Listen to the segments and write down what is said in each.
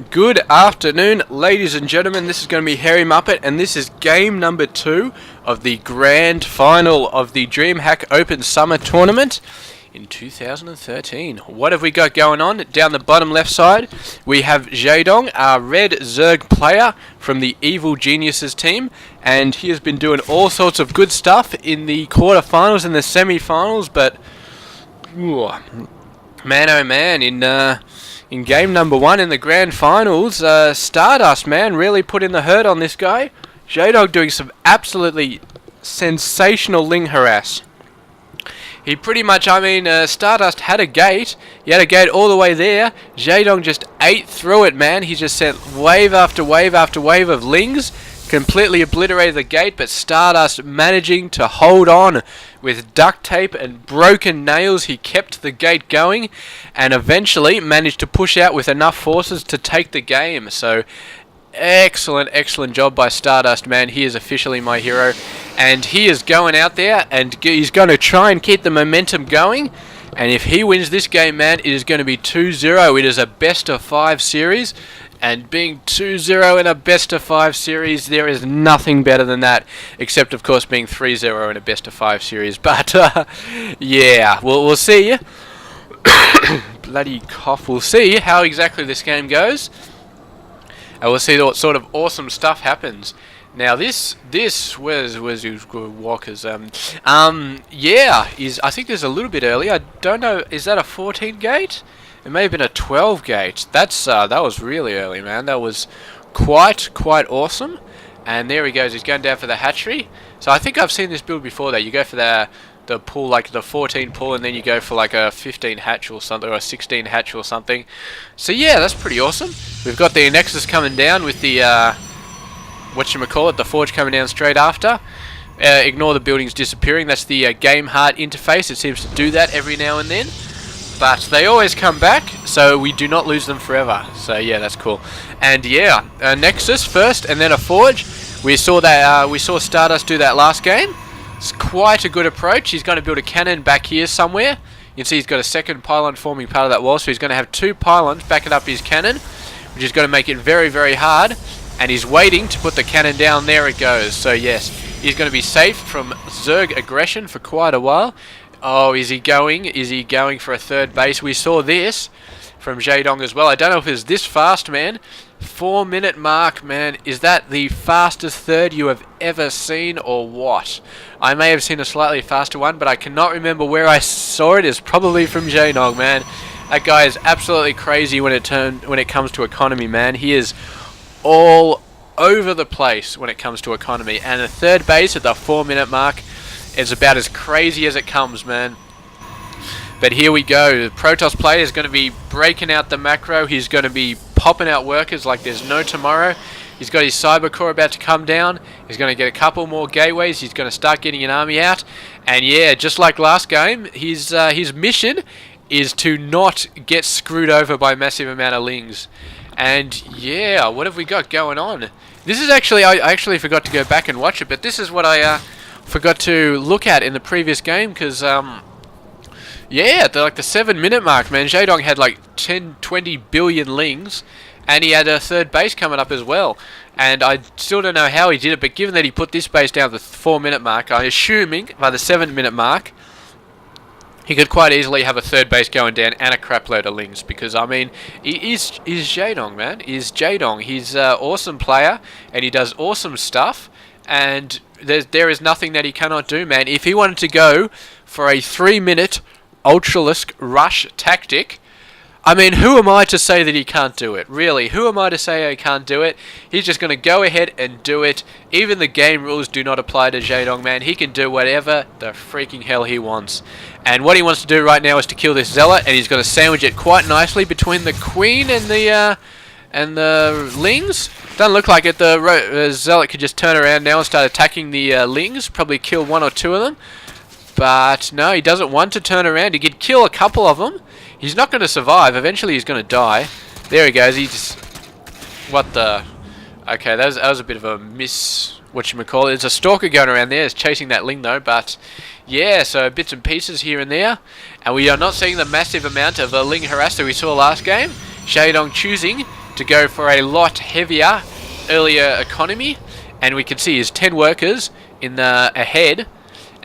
Good afternoon, ladies and gentlemen. This is going to be Harry Muppet, and this is game number 2 of the grand final of the DreamHack Open Summer Tournament in 2013. What have we got going on? Down the bottom left side, we have Jaedong, our red Zerg player from the Evil Geniuses team, and he has been doing all sorts of good stuff in the quarterfinals and the semi-finals, but man oh man, in game number 1 in the grand finals, StarDust, man, really put in the hurt on this guy. Jaedong doing some absolutely sensational ling harass. He pretty much, StarDust had a gate. He had a gate all the way there. Jaedong just ate through it, man. He just sent wave after wave after wave of lings. Completely obliterated the gate, but StarDust managing to hold on with duct tape and broken nails. He kept the gate going and eventually managed to push out with enough forces to take the game. So excellent job by StarDust, man. He is officially my hero, and he is going out there and he's going to try and keep the momentum going. And if he wins this game, man, it is going to be 2-0. It is a best of 5 series. And being 2-0 in a best-of-5 series, there is nothing better than that, except, of course, being 3-0 in a best-of-5 series. But, yeah, we'll see. Bloody cough. We'll see how exactly this game goes. And we'll see what sort of awesome stuff happens. Now, this was Walker's, yeah, I think there's a little bit early. I don't know, is that a 14 gate? It may have been a 12 gate. That was really early, man. That was quite awesome. And there he goes. He's going down for the hatchery. So I think I've seen this build before. That you go for the pull, like the 14 pull, and then you go for like a 15 hatch or something, or a 16 hatch or something. So yeah, that's pretty awesome. We've got the Nexus coming down with the the Forge coming down straight after. Ignore the buildings disappearing. That's the game heart interface. It seems to do that every now and then. But they always come back, so we do not lose them forever. So yeah, that's cool. And yeah, a Nexus first, and then a Forge. We saw that. We saw StarDust do that last game. It's quite a good approach. He's going to build a cannon back here somewhere. You can see he's got a second pylon forming part of that wall, so he's going to have 2 pylons backing up his cannon, which is going to make it very hard. And he's waiting to put the cannon down. There it goes. So yes, he's going to be safe from Zerg aggression for quite a while. Oh, is he going? Is he going for a third base? We saw this from Jaedong as well. I don't know if it's this fast, man. 4-minute mark, man. Is that the fastest third you have ever seen, or what? I may have seen a slightly faster one, but I cannot remember where I saw it. It's probably from Jaedong, man. That guy is absolutely crazy when it comes to economy, man. He is all over the place when it comes to economy. And the third base at the 4-minute mark is about as crazy as it comes, man. But here we go. The Protoss player is going to be breaking out the macro. He's going to be popping out workers like there's no tomorrow. He's got his cyber core about to come down. He's going to get a couple more gateways. He's going to start getting an army out. And yeah, just like last game, his mission is to not get screwed over by a massive amount of lings. And yeah, what have we got going on? This is actually, I actually forgot to go back and watch it, but this is what I forgot to look at in the previous game, because yeah, the 7-minute mark, man, Jaedong had like 10-20 billion lings, and he had a third base coming up as well. And I still don't know how he did it, but given that he put this base down at the 4-minute mark, I'm assuming by the 7-minute mark he could quite easily have a third base going down and a crap load of lings, because I mean, he's Jaedong, man. He's Jaedong. He's an awesome player, and he does awesome stuff. And there is nothing that he cannot do, man. If he wanted to go for a 3-minute Ultralisk rush tactic, I mean, who am I to say that he can't do it? Really, who am I to say he can't do it? He's just going to go ahead and do it. Even the game rules do not apply to Jaedong, man. He can do whatever the freaking hell he wants. And what he wants to do right now is to kill this Zealot, and he's going to sandwich it quite nicely between the Queen and the Lings. Doesn't look like it. The Zealot could just turn around now and start attacking the Lings. Probably kill 1 or 2 of them. But no, he doesn't want to turn around. He could kill a couple of them. He's not going to survive. Eventually he's going to die. There he goes. He just... What the... Okay, that was a bit of a miss... Whatchamacallit. There's a Stalker going around there. It's chasing that Ling though, but... Yeah, so bits and pieces here and there. And we are not seeing the massive amount of Ling harass that we saw last game. Jaedong choosing to go for a lot heavier, earlier economy. And we can see his 10 workers in the ahead.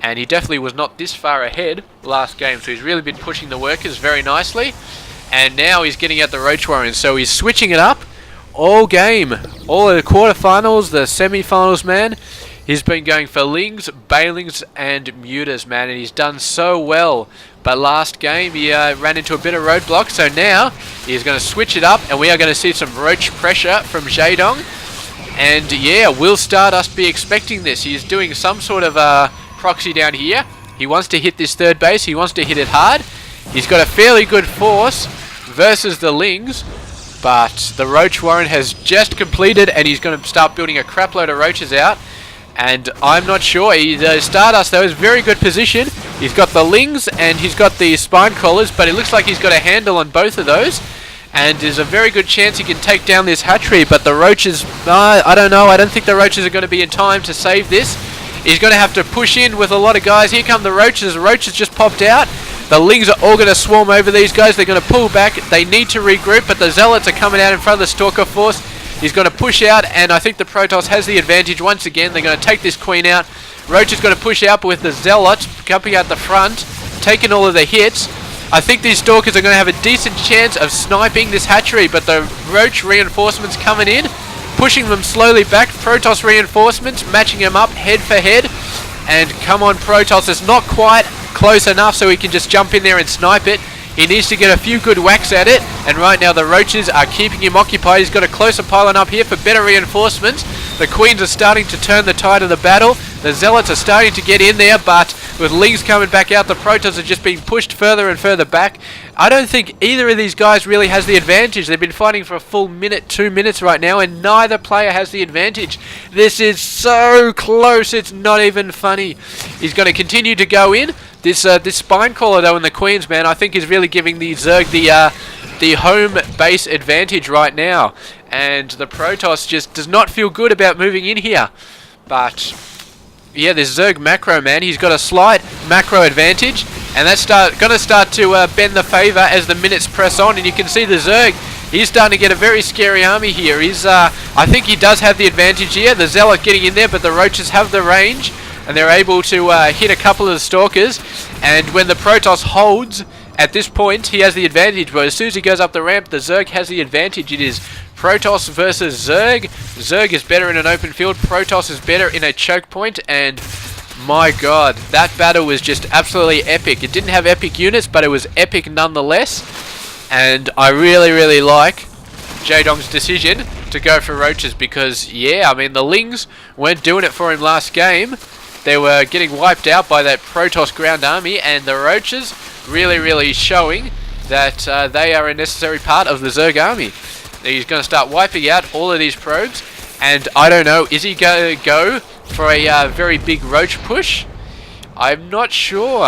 And he definitely was not this far ahead last game. So he's really been pushing the workers very nicely. And now he's getting out the Roach Warren. So he's switching it up all game. All of the quarterfinals, the semi-finals, man. He's been going for Lings, Bailings, and Mutas, man. And he's done so well. But last game, he ran into a bit of roadblock. So now he's going to switch it up. And we are going to see some Roach pressure from Jaedong. And yeah, will StarDust be expecting this? He's doing some sort of proxy down here. He wants to hit this third base. He wants to hit it hard. He's got a fairly good force versus the Lings. But the Roach Warren has just completed, and he's going to start building a crap load of roaches out. And I'm not sure. StarDust, though, is very good position. He's got the Lings and he's got the spine crawlers, but it looks like he's got a handle on both of those. And there's a very good chance he can take down this hatchery, but the roaches, I don't know. I don't think the roaches are going to be in time to save this. He's going to have to push in with a lot of guys. Here come the roaches. The roaches just popped out. The Lings are all going to swarm over these guys. They're going to pull back. They need to regroup, but the Zealots are coming out in front of the Stalker force. He's going to push out, and I think the Protoss has the advantage once again. They're going to take this Queen out. Roach is going to push out, but with the Zealots coming out the front, taking all of the hits. I think these Stalkers are going to have a decent chance of sniping this hatchery, but the Roach reinforcements coming in, pushing them slowly back. Protoss reinforcements matching them up head for head. And come on, Protoss, it's not quite close enough so he can just jump in there and snipe it. He needs to get a few good whacks at it, and right now the Roaches are keeping him occupied. He's got a closer pylon up here for better reinforcements. The Queens are starting to turn the tide of the battle. The Zealots are starting to get in there, but with Lings coming back out, the Protoss are just being pushed further and further back. I don't think either of these guys really has the advantage. They've been fighting for a full minute, 2 minutes right now, and neither player has the advantage. This is so close, it's not even funny. He's going to continue to go in. This spine crawler though in the Queens, man, I think is really giving the Zerg the home base advantage right now. And the Protoss just does not feel good about moving in here. But yeah, this Zerg macro, man, he's got a slight macro advantage, and that's going to start to bend the favour as the minutes press on. And you can see the Zerg, he's starting to get a very scary army here. I think he does have the advantage here. The Zealot getting in there, but the Roaches have the range, and they're able to hit a couple of the Stalkers. And when the Protoss holds, at this point, he has the advantage. But as soon as he goes up the ramp, the Zerg has the advantage. It is Protoss versus Zerg. Zerg is better in an open field. Protoss is better in a choke point. And my god, that battle was just absolutely epic. It didn't have epic units, but it was epic nonetheless. And I really, really like Jaedong's decision to go for Roaches because, yeah, I mean, the Lings weren't doing it for him last game. They were getting wiped out by that Protoss ground army, and the Roaches really, really showing that they are a necessary part of the Zerg army. He's going to start wiping out all of these probes, and I don't know, is he going to go for a very big Roach push? I'm not sure.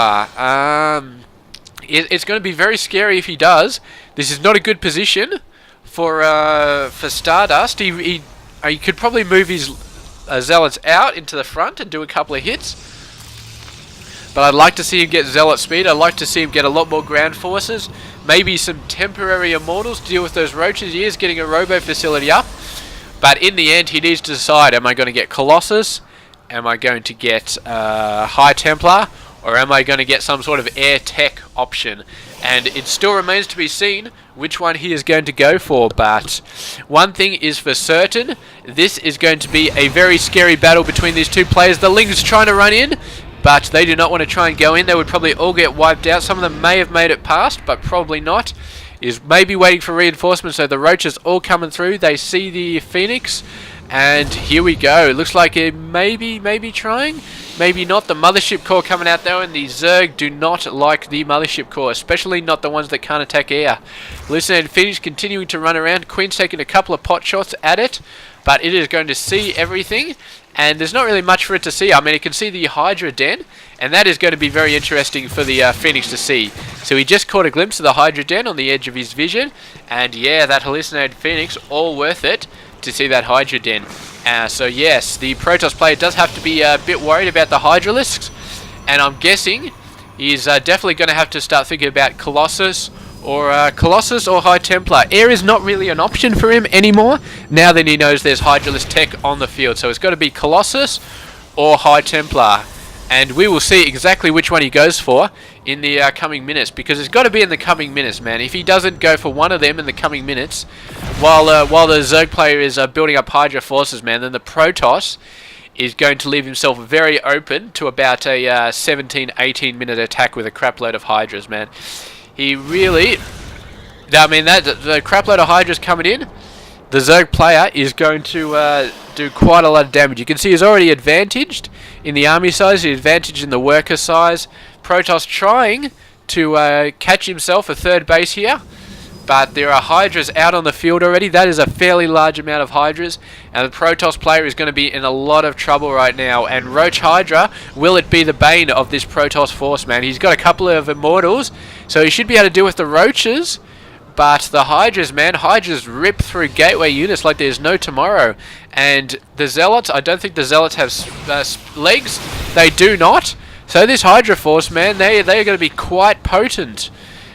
It's going to be very scary if he does. This is not a good position for StarDust. He could probably move his Zealots out into the front and do a couple of hits. But I'd like to see him get Zealot speed. I'd like to see him get a lot more ground forces. Maybe some temporary Immortals to deal with those Roaches. He is getting a Robo facility up. But in the end, he needs to decide, am I going to get Colossus? Am I going to get High Templar? Or am I going to get some sort of air tech option? And it still remains to be seen which one he is going to go for. But one thing is for certain, this is going to be a very scary battle between these two players. The Lings trying to run in, but they do not want to try and go in. They would probably all get wiped out. Some of them may have made it past, but probably not. Is maybe waiting for reinforcements. So the Roaches all coming through. They see the Phoenix, and here we go. It looks like it maybe trying, maybe not. The Mothership Core coming out though, and the Zerg do not like the Mothership Core, especially not the ones that can't attack air. Hallucinated Phoenix continuing to run around. Queen's taking a couple of pot shots at it, but it is going to see everything. And there's not really much for it to see. I mean, it can see the Hydra Den, and that is going to be very interesting for the Phoenix to see. So he just caught a glimpse of the Hydra Den on the edge of his vision, and yeah, that Hallucinated Phoenix, all worth it to see that Hydra Den. So yes, the Protoss player does have to be a bit worried about the Hydralisks, and I'm guessing he's definitely going to have to start thinking about Colossus or Colossus or High Templar. Air is not really an option for him anymore, now that he knows there's Hydralisk tech on the field. So it's got to be Colossus or High Templar. And we will see exactly which one he goes for in the coming minutes, because it's got to be in the coming minutes, man. If he doesn't go for one of them in the coming minutes, while the Zerg player is building up Hydra forces, man, then the Protoss is going to leave himself very open to about a 17-18 minute attack with a crapload of Hydras, man. He really... I mean, the crapload of Hydras coming in, the Zerg player is going to do quite a lot of damage. You can see he's already advantaged in the army size, he's advantaged in the worker size. Protoss trying to catch himself a third base here, but there are Hydras out on the field already. That is a fairly large amount of Hydras, and the Protoss player is going to be in a lot of trouble right now. And Roach Hydra, will it be the bane of this Protoss force, man? He's got a couple of Immortals, so he should be able to deal with the Roaches. But the Hydras, man, Hydras rip through gateway units like there's no tomorrow. And the Zealots, I don't think the Zealots have legs. They do not. So this Hydra force, man, they are going to be quite potent.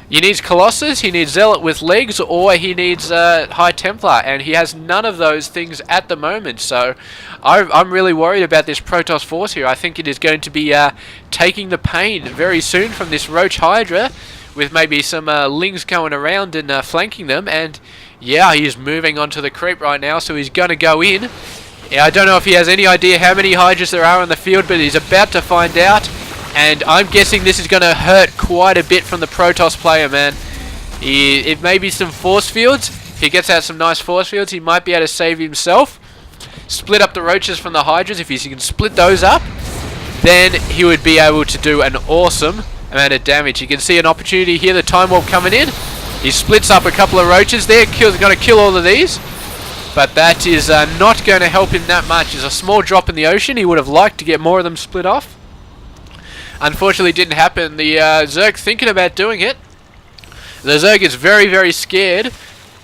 He needs Colossus, he needs Zealot with legs, or he needs High Templar. And he has none of those things at the moment. So I'm really worried about this Protoss force here. I think it is going to be taking the pain very soon from this Roach Hydra, with maybe some Lings going around and flanking them. And yeah, he's moving onto the creep right now, so he's going to go in. Yeah, I don't know if he has any idea how many Hydras there are on the field, but he's about to find out. And I'm guessing this is going to hurt quite a bit from the Protoss player, man. It may be some force fields. If he gets out some nice force fields, he might be able to save himself. Split up the Roaches from the Hydras. If he can split those up, then he would be able to do an awesome amount of damage. You can see an opportunity here, the Time Warp coming in. He splits up a couple of Roaches there, going to kill all of these. But that is not going to help him that much. It's a small drop in the ocean. He would have liked to get more of them split off. Unfortunately, it didn't happen. The Zerg thinking about doing it. The Zerg is very, very scared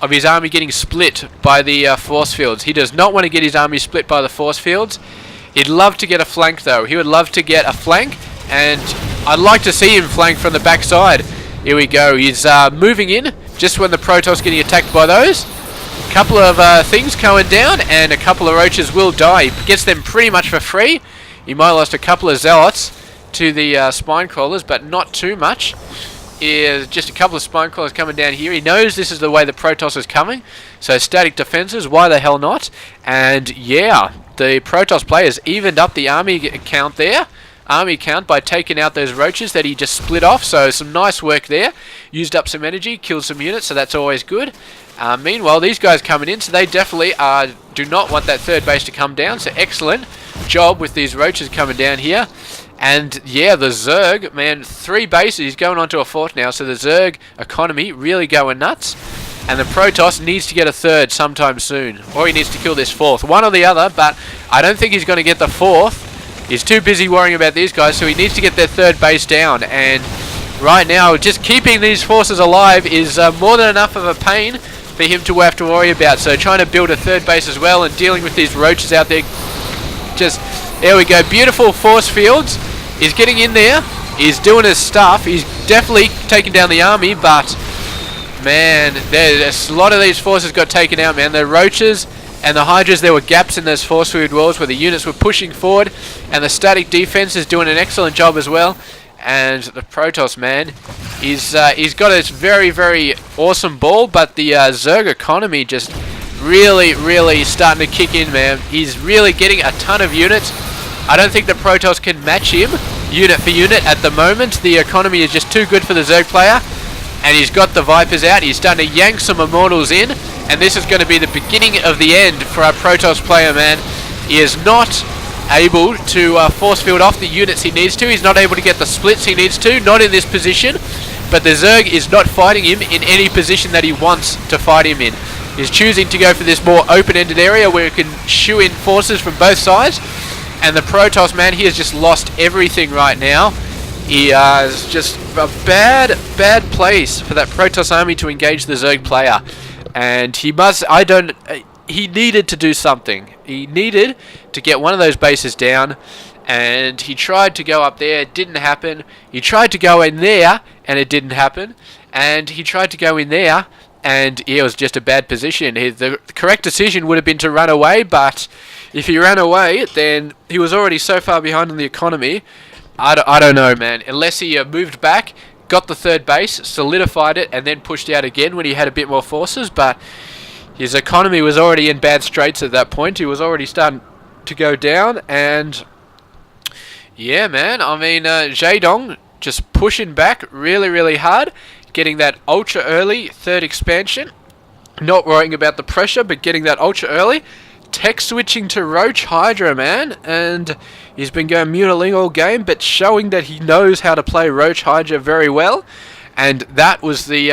of his army getting split by the force fields. He does not want to get his army split by the force fields. He'd love to get a flank, though. He would love to get a flank, and I'd like to see him flank from the backside. Here we go. He's moving in just when the Protoss getting attacked by those. A couple of things going down, and a couple of Roaches will die. He gets them pretty much for free. He might have lost a couple of Zealots to the Spine Crawlers, but not too much. Is just a couple of Spine Crawlers coming down here. He knows this is the way the Protoss is coming, so static defenses, why the hell not? And yeah, the Protoss players evened up the army count there. Army count by taking out those Roaches that he just split off, so some nice work there. Used up some energy, killed some units, so that's always good. Meanwhile, these guys coming in, so they definitely do not want that third base to come down, so excellent job with these Roaches coming down here. And yeah, the Zerg, man, 3 bases, he's going on to a 4th now, so the Zerg economy really going nuts. And the Protoss needs to get a 3rd sometime soon, or he needs to kill this 4th. One or the other, but I don't think he's going to get the 4th. He's too busy worrying about these guys, so he needs to get their 3rd base down. And right now, just keeping these forces alive is more than enough of a pain for him to have to worry about. So trying to build a 3rd base as well, and dealing with these Roaches out there. Just, there we go, beautiful force fields. He's getting in there, he's doing his stuff, he's definitely taking down the army, but man, there's a lot of these forces got taken out, man. The Roaches and the Hydras, there were gaps in those force field walls where the units were pushing forward, and the static defense is doing an excellent job as well. And the Protoss, man, he's got this very, very awesome ball, but the Zerg economy just really, really starting to kick in, man. He's really getting a ton of units. I don't think the Protoss can match him unit for unit at the moment. The economy is just too good for the Zerg player. And he's got the Vipers out. He's starting to yank some Immortals in. And this is going to be the beginning of the end for our Protoss player, man. He is not able to force field off the units he needs to. He's not able to get the splits he needs to. Not in this position. But the Zerg is not fighting him in any position that he wants to fight him in. He's choosing to go for this more open-ended area where he can shoo in forces from both sides. And the Protoss, man, he has just lost everything right now. He is just a bad place for that Protoss army to engage the Zerg player. And he must, he needed to do something. He needed to get one of those bases down and he tried to go up there, it didn't happen. He tried to go in there, and it didn't happen. And he tried to go in there, and it was just a bad position. The correct decision would have been to run away, but if he ran away, then he was already so far behind on the economy. I don't know, man. Unless he moved back, got the third base, solidified it, and then pushed out again when he had a bit more forces, but his economy was already in bad straits at that point. He was already starting to go down, and yeah, man, I mean, Jaedong just pushing back really, really hard, getting that ultra early third expansion, not worrying about the pressure, but getting that ultra early, tech switching to Roach Hydra, man, and he's been going Mutiling all game, but showing that he knows how to play Roach Hydra very well, and that was the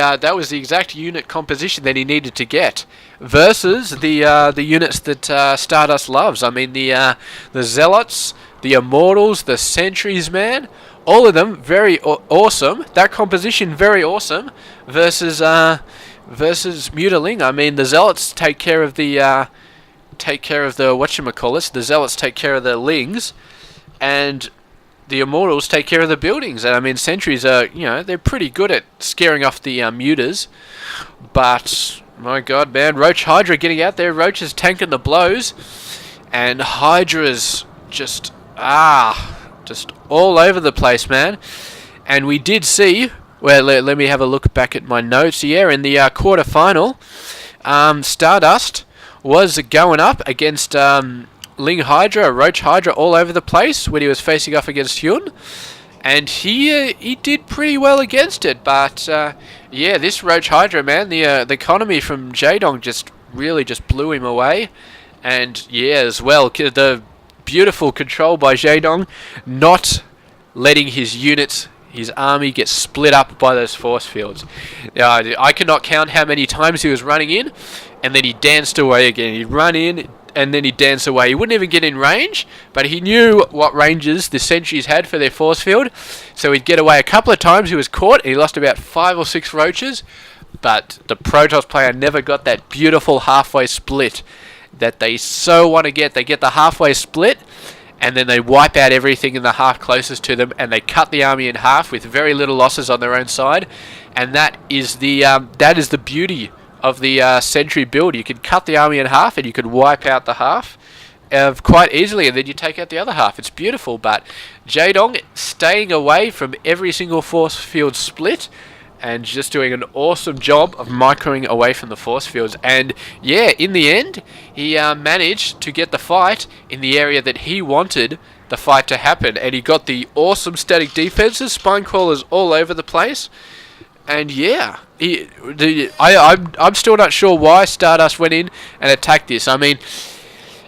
exact unit composition that he needed to get versus the units that StarDust loves. I mean, the Zealots, the Immortals, the Sentries, man, all of them very awesome. That composition very awesome versus Mutiling. I mean, the Zealots take care of the whatchamacallit. The Zealots take care of the Lings, and the Immortals take care of the buildings. And I mean, Sentries are, they're pretty good at scaring off the muters. But my God, man, Roach Hydra getting out there. Roach is tanking the blows, and Hydra's just all over the place, man. And we did see. Well, let me have a look back at my notes here. In the quarterfinal, StarDust was going up against Ling Hydra, Roach Hydra all over the place when he was facing off against Hyun, and he did pretty well against it. But yeah, this Roach Hydra, man, the economy from Jaedong just really just blew him away. And yeah, as well, the beautiful control by Jaedong, not letting his units, his army, get split up by those force fields. I cannot count how many times he was running in, and then he danced away again. He'd run in, and then he'd dance away. He wouldn't even get in range, but he knew what ranges the sentries had for their force field, so he'd get away a couple of times. He was caught, and he lost about 5 or 6 roaches, but the Protoss player never got that beautiful halfway split that they so want to get. They get the halfway split, and then they wipe out everything in the half closest to them, and they cut the army in half with very little losses on their own side. And that is the beauty of the sentry build. You can cut the army in half, and you can wipe out the half quite easily, and then you take out the other half. It's beautiful. But Jaedong staying away from every single force field split, and just doing an awesome job of microing away from the force fields. And yeah, in the end, he managed to get the fight in the area that he wanted the fight to happen. And he got the awesome static defenses, spine crawlers all over the place. And yeah, I'm still not sure why StarDust went in and attacked this. I mean,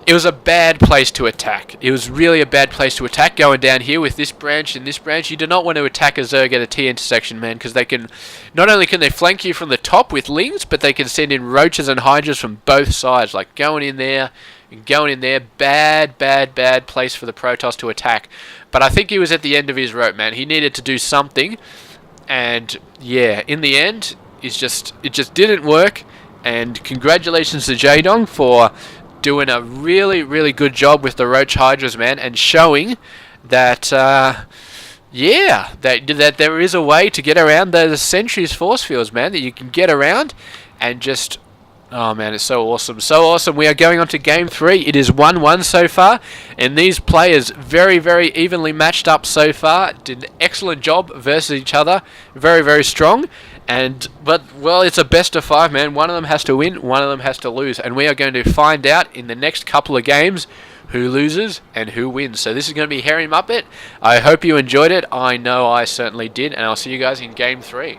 it was a bad place to attack. It was really a bad place to attack, going down here with this branch and this branch. You do not want to attack a Zerg at a T intersection, man, because they can, not only can they flank you from the top with Lings, but they can send in Roaches and Hydras from both sides, like going in there and going in there. Bad place for the Protoss to attack. But I think he was at the end of his rope, man. He needed to do something, and yeah, in the end, it just didn't work. And congratulations to Jaedong for doing a really good job with the Roach Hydras, man, and showing that that there is a way to get around the Sentries force fields, man, that you can get around and just, oh man, it's so awesome. We are going on to game 3. It is 1-1 so far, and these players very evenly matched up so far. Did an excellent job versus each other. Very strong. But it's a best of 5, man. One of them has to win, one of them has to lose, and we are going to find out in the next couple of games who loses and who wins. So this is going to be Hairy Muppet. I hope you enjoyed it. I know I certainly did, and I'll see you guys in game 3.